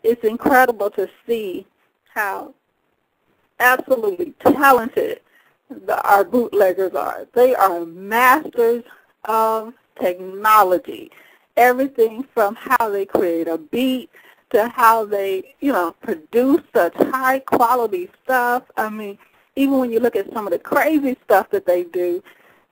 it's incredible to see how absolutely talented our bootleggers are. They are masters of technology. Everything from how they create a beat to how they, produce such high-quality stuff. I mean, even when you look at some of the crazy stuff that they do,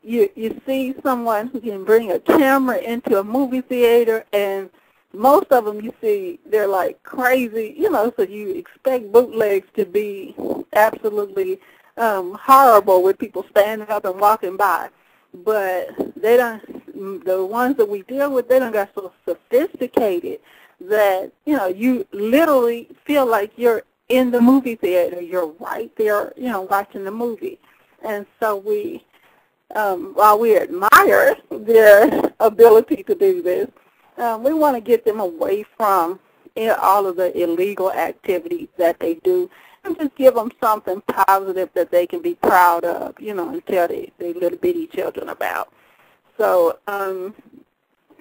you see someone who can bring a camera into a movie theater, and most of them you see, they're like crazy, so you expect bootlegs to be absolutely horrible with people standing up and walking by. But they don't, the ones that we deal with, they don't got so sophisticated that, you literally feel like you're in the movie theater. You're right there, watching the movie. And so while we admire their ability to do this, we want to get them away from all of the illegal activities that they do and just give them something positive that they can be proud of, and tell the little bitty children about. So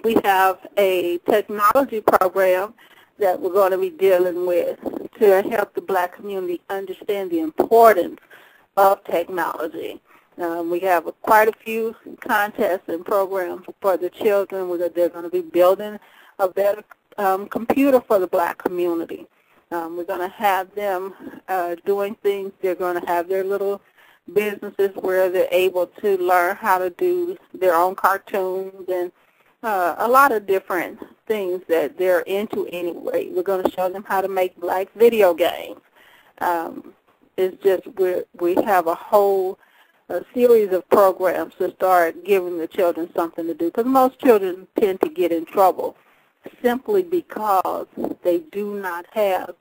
we have a technology program that we're going to be dealing with to help the black community understand the importance of technology. We have quite a few contests and programs for the children where they're going to be building a better computer for the black community. We're going to have them doing things. They're going to have their little businesses where they're able to learn how to do their own cartoons and a lot of different things that they're into anyway. We're going to show them how to make black video games. It's just we have a series of programs to start giving the children something to do, because most children tend to get in trouble simply because they do not have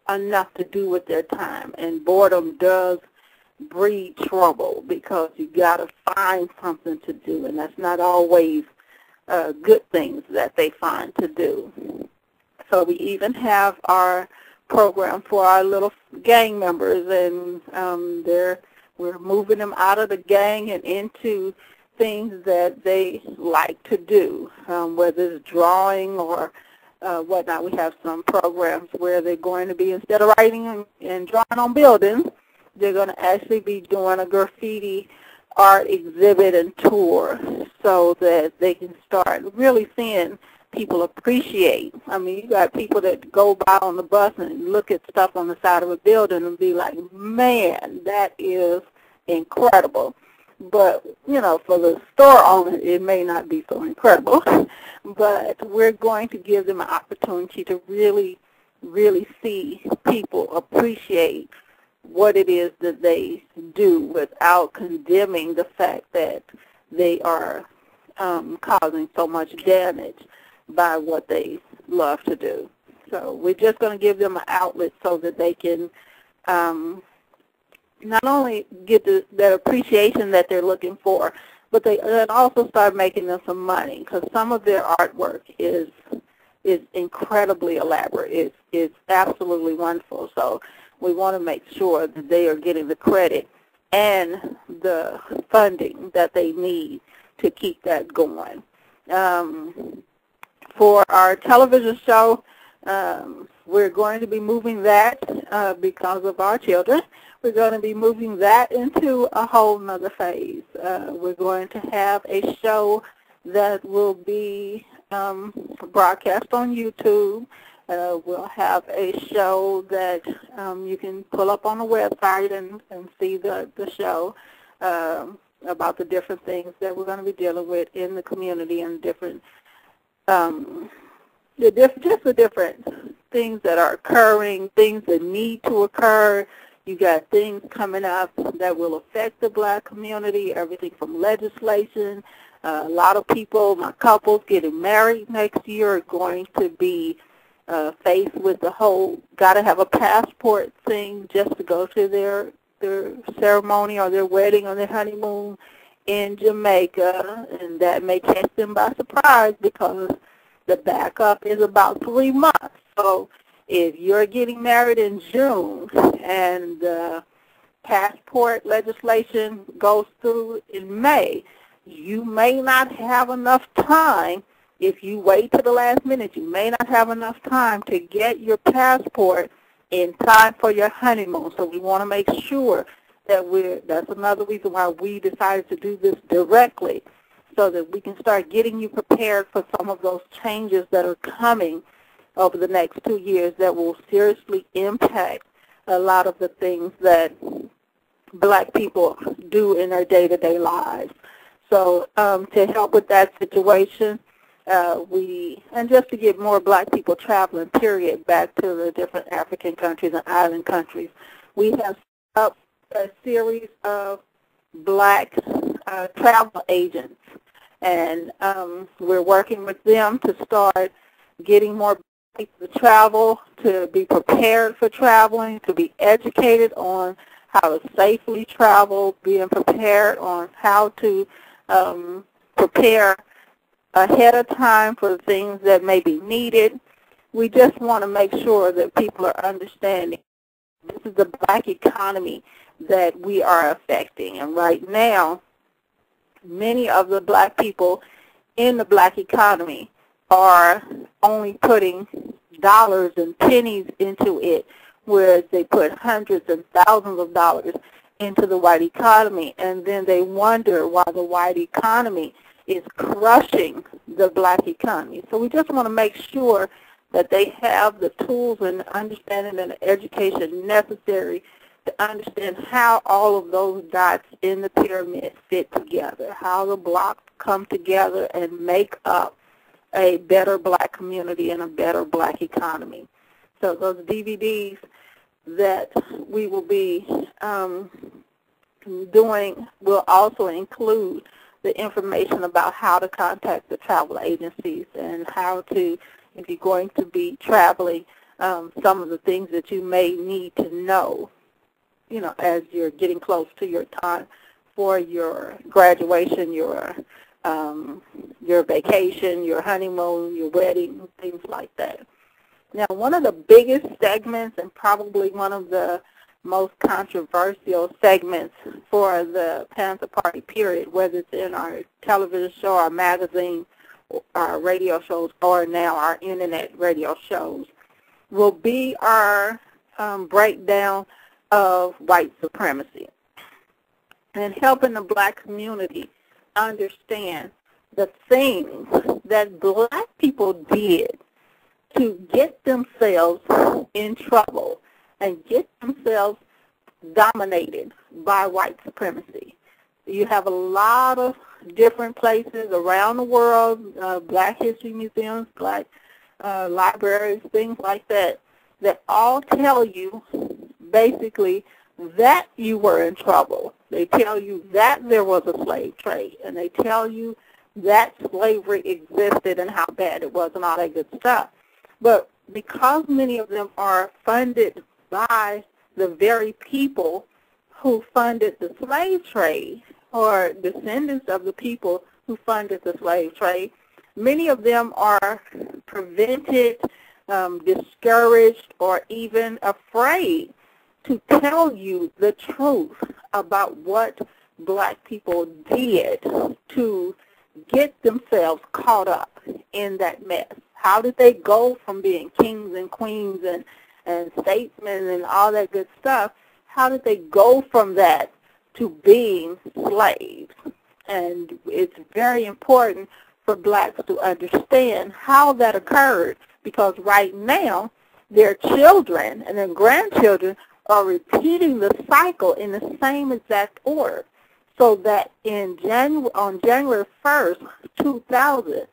enough to do with their time, and boredom does breed trouble because you got to find something to do, and that's not always good things that they find to do. So we even have our program for our little gang members, and we're moving them out of the gang and into things that they like to do, whether it's drawing or whatnot. We have some programs where they're going to be, instead of writing and drawing on buildings, they're going to actually be doing a graffiti art exhibit and tour so that they can start really seeing people appreciate. I mean, you got people that go by on the bus and look at stuff on the side of a building and be like, man, that is incredible. But, for the store owner, it may not be so incredible. But we're going to give them an opportunity to really, really see people appreciate what it is that they do without condemning the fact that they are causing so much damage by what they love to do. So we're just going to give them an outlet so that they can not only get that appreciation that they're looking for, but they also start making them some money, because some of their artwork is incredibly elaborate. It's absolutely wonderful. So we want to make sure that they are getting the credit and the funding that they need to keep that going. For our television show, we're going to be moving that because of our children. We're going to be moving that into a whole nother phase. We're going to have a show that will be broadcast on YouTube. We'll have a show that you can pull up on the website and see the show about the different things that we're going to be dealing with in the community and different just the different things that are occurring, things that need to occur. You got things coming up that will affect the black community, everything from legislation. A lot of people, my couples getting married next year, are going to be faced with the whole got to have a passport thing just to go to their ceremony or their wedding or their honeymoon in Jamaica, and that may catch them by surprise because the backup is about 3 months. So if you're getting married in June and the passport legislation goes through in May, you may not have enough time If you wait to the last minute, you may not have enough time to get your passport in time for your honeymoon. So we want to make sure that that's another reason why we decided to do this directly, so that we can start getting you prepared for some of those changes that are coming over the next 2 years that will seriously impact a lot of the things that black people do in their day-to-day lives. So to help with that situation, and just to get more black people traveling, period, back to the different African countries and island countries, we have set up a series of black travel agents. And we're working with them to start getting more people to travel, to be prepared for traveling, to be educated on how to safely travel, being prepared on how to prepare ahead of time for the things that may be needed. We just want to make sure that people are understanding this is the black economy that we are affecting. And right now, many of the black people in the black economy are only putting dollars and pennies into it, whereas they put hundreds and thousands of dollars into the white economy, and then they wonder why the white economy is crushing the black economy. So we just want to make sure that they have the tools and understanding and the education necessary to understand how all of those dots in the pyramid fit together, how the blocks come together and make up a better black community and a better black economy. So those DVDs that we will be doing will also include the information about how to contact the travel agencies and how to, if you're going to be traveling, some of the things that you may need to know, as you're getting close to your time for your graduation, your vacation, your honeymoon, your wedding, things like that. Now, one of the biggest segments and probably one of the most controversial segments for the Panther Party period, whether it's in our television show, our magazine, our radio shows, or now our internet radio shows, will be our breakdown of white supremacy and helping the black community understand the things that black people did to get themselves in trouble and get themselves dominated by white supremacy. You have a lot of different places around the world, black history museums, black libraries, things like that, that all tell you basically that you were in trouble. They tell you that there was a slave trade, and they tell you that slavery existed and how bad it was and all that good stuff. But because many of them are funded by the very people who funded the slave trade or descendants of the people who funded the slave trade, many of them are prevented, discouraged, or even afraid to tell you the truth about what black people did to get themselves caught up in that mess. How did they go from being kings and queens and statesmen and all that good stuff? How did they go from that to being slaves? And it's very important for blacks to understand how that occurred, because right now their children and their grandchildren are repeating the cycle in the same exact order. So that on January 1st, 2000,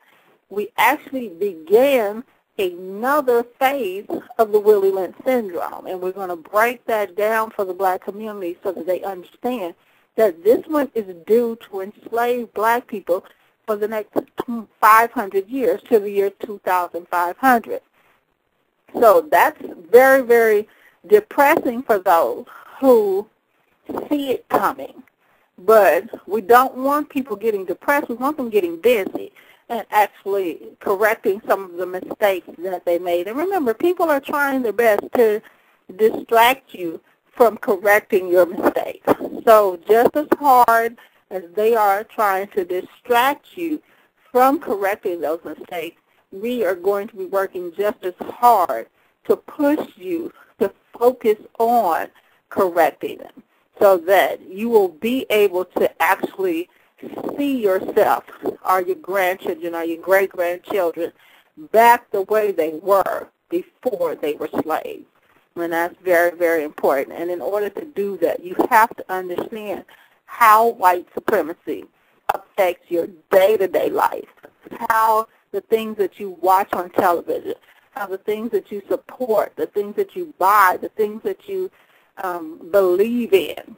we actually began another phase of the Willie Lynch syndrome. And we're going to break that down for the black community so that they understand that this one is due to enslave black people for the next 500 years to the year 2500. So that's very, very depressing for those who see it coming. But we don't want people getting depressed. We want them getting busy and actually correcting some of the mistakes that they made. And remember, people are trying their best to distract you from correcting your mistakes. So just as hard as they are trying to distract you from correcting those mistakes, we are going to be working just as hard to push you to focus on correcting them so that you will be able to actually see yourself or your grandchildren or your great-grandchildren back the way they were before they were slaves. And that's very, very important. And in order to do that, you have to understand how white supremacy affects your day-to-day life, how the things that you watch on television, how the things that you support, the things that you buy, the things that you believe in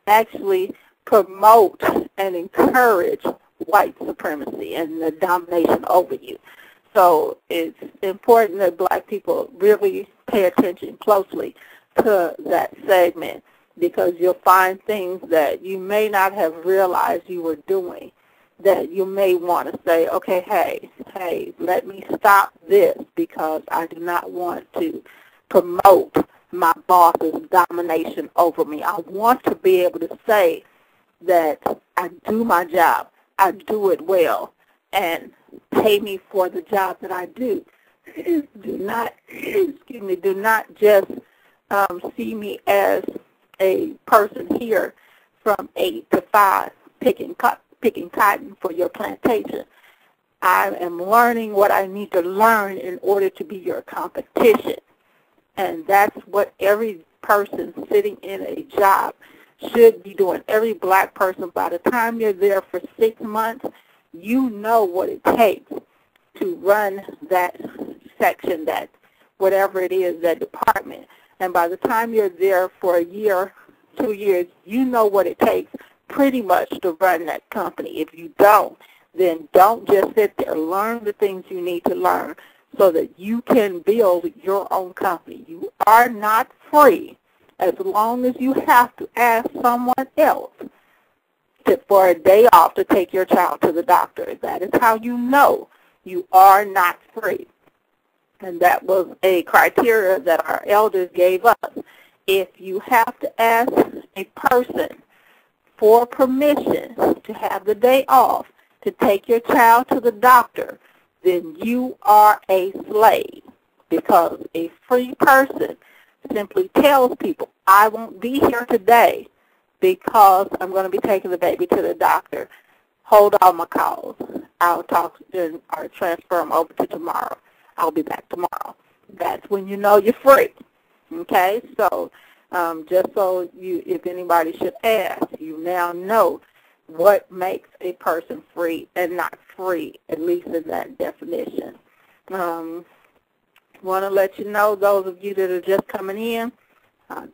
actually promote and encourage white supremacy and the domination over you. So it's important that black people really pay attention closely to that segment, because you'll find things that you may not have realized you were doing that you may want to say, okay, hey, let me stop this because I do not want to promote my boss's domination over me. I want to be able to say that I do my job, I do it well, and pay me for the job that I do. Do not, do not just see me as a person here from 8 to 5 picking cotton for your plantation. I am learning what I need to learn in order to be your competition. And that's what every person sitting in a job should be doing. Every black person, by the time you're there for 6 months, you know what it takes to run that section, that whatever it is, that department. And by the time you're there for a year, 2 years, you know what it takes pretty much to run that company. If you don't, then don't just sit there. Learn the things you need to learn so that you can build your own company. You are not free as long as you have to ask someone else for a day off to take your child to the doctor. That is how you know you are not free. And that was a criteria that our elders gave us. If you have to ask a person for permission to have the day off to take your child to the doctor, then you are a slave, because a free person simply tells people, I won't be here today because I'm going to be taking the baby to the doctor. Hold all my calls. I'll talk or transfer them over to tomorrow. I'll be back tomorrow. That's when you know you're free. Okay? So just so if anybody should ask, you now know what makes a person free and not free, at least in that definition. Want to let you know, those of you that are just coming in,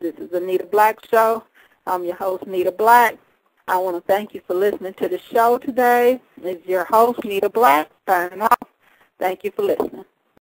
this is the Nita Black Show. I'm your host, Nita Black. I want to thank you for listening to the show today. It's your host, Nita Black, signing off. Thank you for listening.